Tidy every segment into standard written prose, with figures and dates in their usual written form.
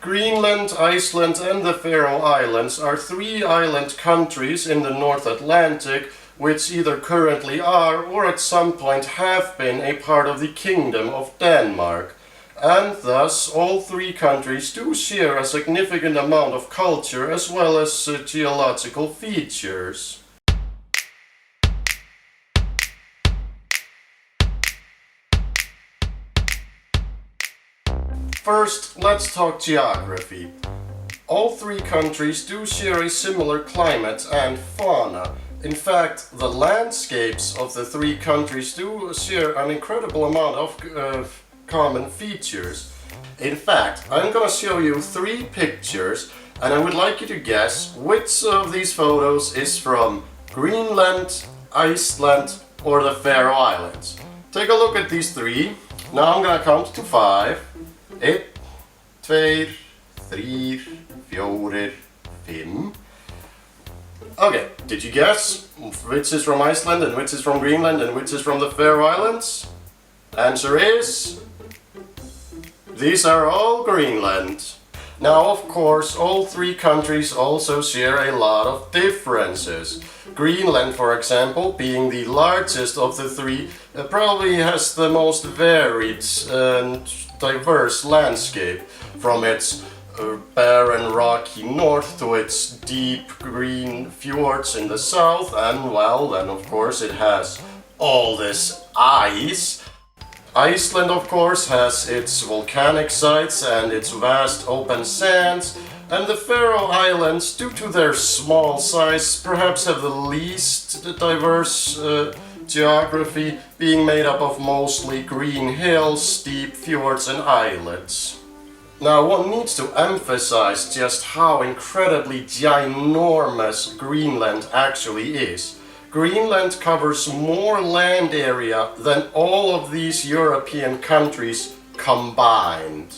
Greenland, Iceland and the Faroe Islands are three island countries in the North Atlantic which either currently are or at some point have been a part of the Kingdom of Denmark. And thus all three countries do share a significant amount of culture as well as geological features. First, let's talk geography. All three countries do share a similar climate and fauna. In fact, the landscapes of the three countries do share an incredible amount of common features. In fact, I'm gonna show you three pictures and I would like you to guess which of these photos is from Greenland, Iceland or the Faroe Islands. Take a look at these three. Now I'm gonna count to 5. 1, 2, 3, 4, 5. Okay, did you guess which is from Iceland and which is from Greenland and which is from the Faroe Islands? Answer is... these are all Greenland. Now, of course, all three countries also share a lot of differences. Greenland, for example, being the largest of the three, probably has the most varied and diverse landscape, from its barren rocky north to its deep green fjords in the south, and well, then of course it has all this ice. Iceland, of course, has its volcanic sites and its vast open sands, and the Faroe Islands, due to their small size, perhaps have the least diverse geography, being made up of mostly green hills, steep fjords and islets. Now, one needs to emphasize just how incredibly ginormous Greenland actually is. Greenland covers more land area than all of these European countries combined.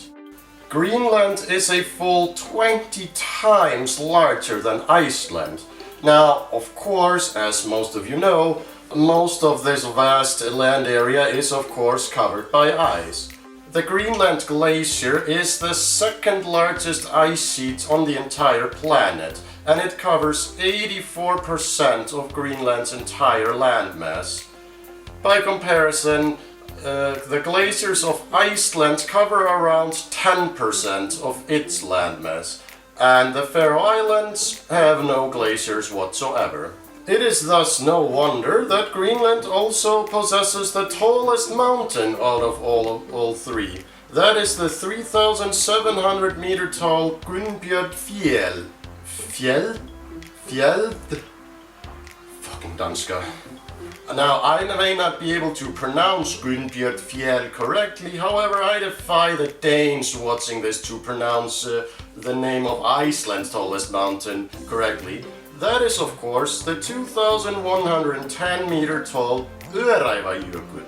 Greenland is a full 20 times larger than Iceland. Now, of course, as most of you know, most of this vast land area is of course covered by ice. The Greenland Glacier is the second largest ice sheet on the entire planet, and it covers 84% of Greenland's entire landmass. By comparison, the glaciers of Iceland cover around 10% of its landmass, and the Faroe Islands have no glaciers whatsoever. It is thus no wonder that Greenland also possesses the tallest mountain out of all three. That is the 3,700 meter tall Gunnbjörnfjell. Fjell? Fucking Danska. Now, I may not be able to pronounce Gunnbjörnfjell correctly, however, I defy the Danes watching this to pronounce the name of Iceland's tallest mountain correctly. That is, of course, the 2,110 meter tall Öræfajökull.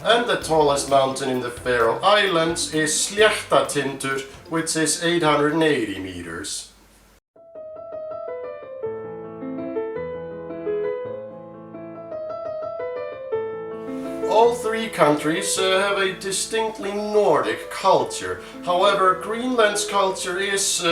And the tallest mountain in the Faroe Islands is Sléttatindur, which is 880 meters. All three countries have a distinctly Nordic culture. However, Greenland's culture is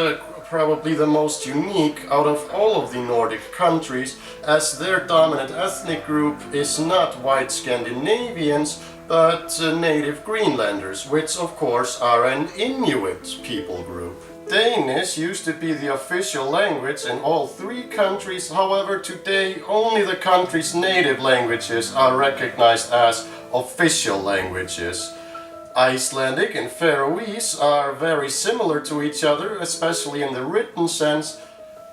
probably the most unique out of all of the Nordic countries, as their dominant ethnic group is not white Scandinavians, but native Greenlanders, which of course are an Inuit people group. Danish used to be the official language in all three countries, however today only the country's native languages are recognized as official languages. Icelandic and Faroese are very similar to each other, especially in the written sense.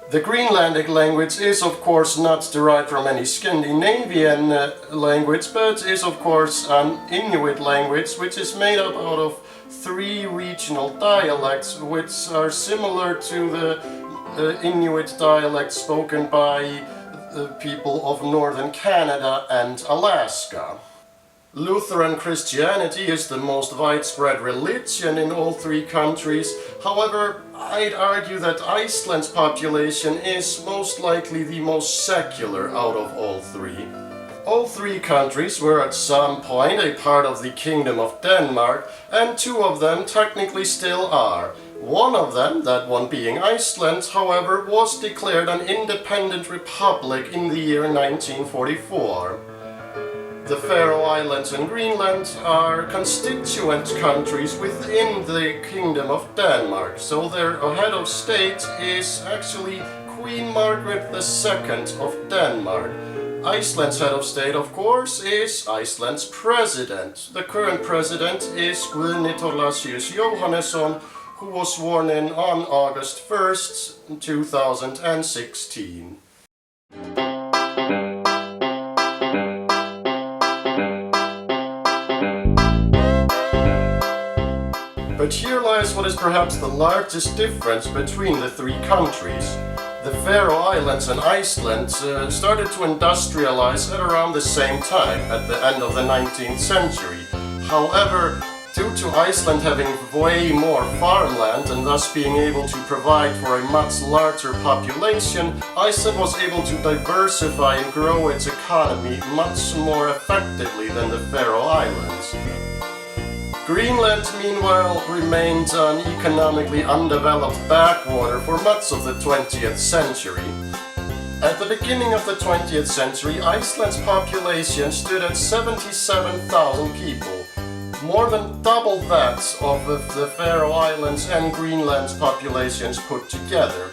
The Greenlandic language is of course not derived from any Scandinavian language, but is of course an Inuit language which is made up out of three regional dialects which are similar to the Inuit dialects spoken by the people of northern Canada and Alaska. Lutheran Christianity is the most widespread religion in all three countries. However, I'd argue that Iceland's population is most likely the most secular out of all three. All three countries were at some point a part of the Kingdom of Denmark, and two of them technically still are. One of them, that one being Iceland, however, was declared an independent republic in the year 1944. The Faroe Islands and Greenland are constituent countries within the Kingdom of Denmark, so their head of state is actually Queen Margaret II of Denmark. Iceland's head of state, of course, is Iceland's president. The current president is Guðni Thorlacius Jóhannesson, who was sworn in on August 1st, 2016. But here lies what is perhaps the largest difference between the three countries. The Faroe Islands and Iceland started to industrialize at around the same time, at the end of the 19th century. However, due to Iceland having way more farmland and thus being able to provide for a much larger population, Iceland was able to diversify and grow its economy much more effectively than the Faroe Islands. Greenland, meanwhile, remained an economically undeveloped backwater for much of the 20th century. At the beginning of the 20th century, Iceland's population stood at 77,000 people, more than double that of the Faroe Islands and Greenland's populations put together.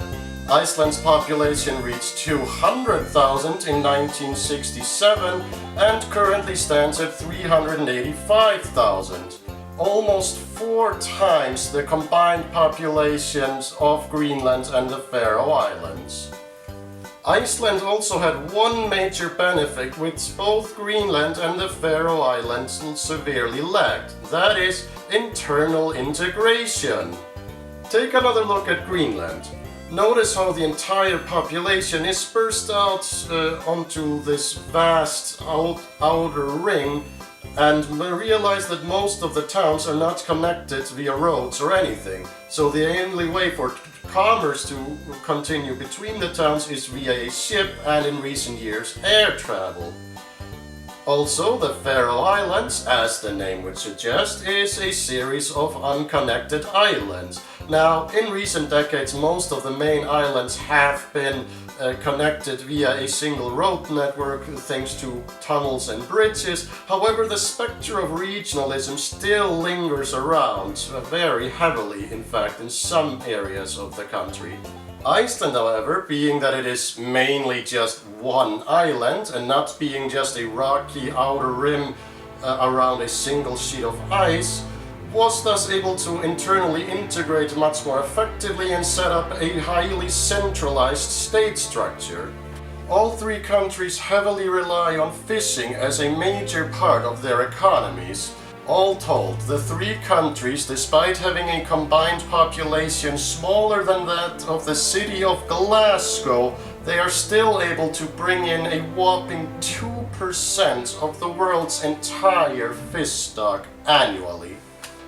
Iceland's population reached 200,000 in 1967 and currently stands at 385,000. Almost 4 times the combined populations of Greenland and the Faroe Islands. Iceland also had one major benefit which both Greenland and the Faroe Islands severely lacked, that is, internal integration. Take another look at Greenland. Notice how the entire population is dispersed out onto this vast outer ring, and realize that most of the towns are not connected via roads or anything. So the only way for commerce to continue between the towns is via a ship and, in recent years, air travel. Also, the Faroe Islands, as the name would suggest, is a series of unconnected islands. Now, in recent decades, most of the main islands have been connected via a single road network thanks to tunnels and bridges. However, the specter of regionalism still lingers around, very heavily, in fact, in some areas of the country. Iceland, however, being that it is mainly just one island and not being just a rocky outer rim around a single sheet of ice, was thus able to internally integrate much more effectively and set up a highly centralized state structure. All three countries heavily rely on fishing as a major part of their economies. All told, the three countries, despite having a combined population smaller than that of the city of Glasgow, they are still able to bring in a whopping 2% of the world's entire fish stock annually.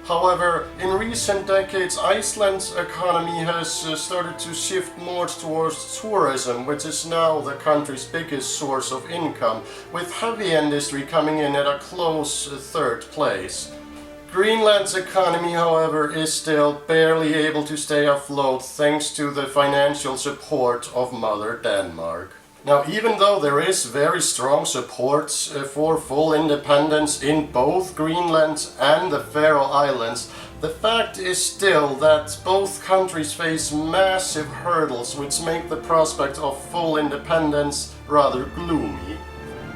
However, in recent decades, Iceland's economy has started to shift more towards tourism, which is now the country's biggest source of income, with heavy industry coming in at a close third place. Greenland's economy, however, is still barely able to stay afloat thanks to the financial support of Mother Denmark. Now, even though there is very strong support for full independence in both Greenland and the Faroe Islands, the fact is still that both countries face massive hurdles which make the prospect of full independence rather gloomy.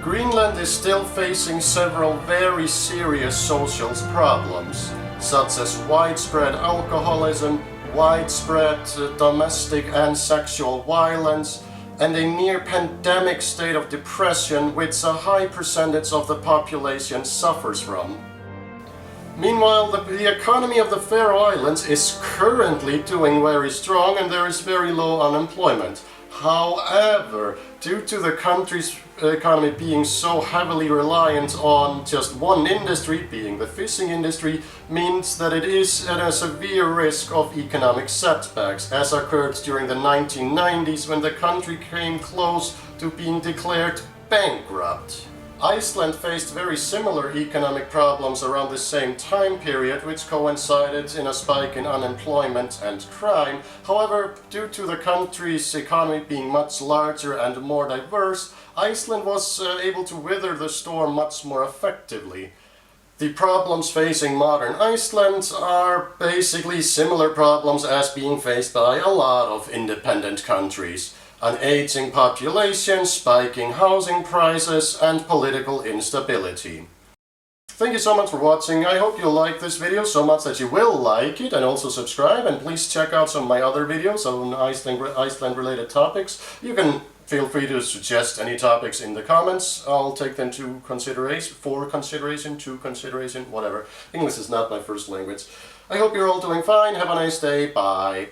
Greenland is still facing several very serious social problems, such as widespread alcoholism, widespread domestic and sexual violence, and a near-pandemic state of depression which a high percentage of the population suffers from. Meanwhile, the economy of the Faroe Islands is currently doing very strong and there is very low unemployment. However, due to the country's economy being so heavily reliant on just one industry, being the fishing industry, means that it is at a severe risk of economic setbacks, as occurred during the 1990s when the country came close to being declared bankrupt. Iceland faced very similar economic problems around the same time period, which coincided in a spike in unemployment and crime. However, due to the country's economy being much larger and more diverse, Iceland was able to weather the storm much more effectively. The problems facing modern Iceland are basically similar problems as being faced by a lot of independent countries. An aging population, spiking housing prices, and political instability. Thank you so much for watching. I hope you'll like this video so much that you will like it and also subscribe, and please check out some of my other videos on Iceland related topics. You can feel free to suggest any topics in the comments. I'll take them to consideration, whatever. English is not my first language. I hope you're all doing fine. Have a nice day. Bye.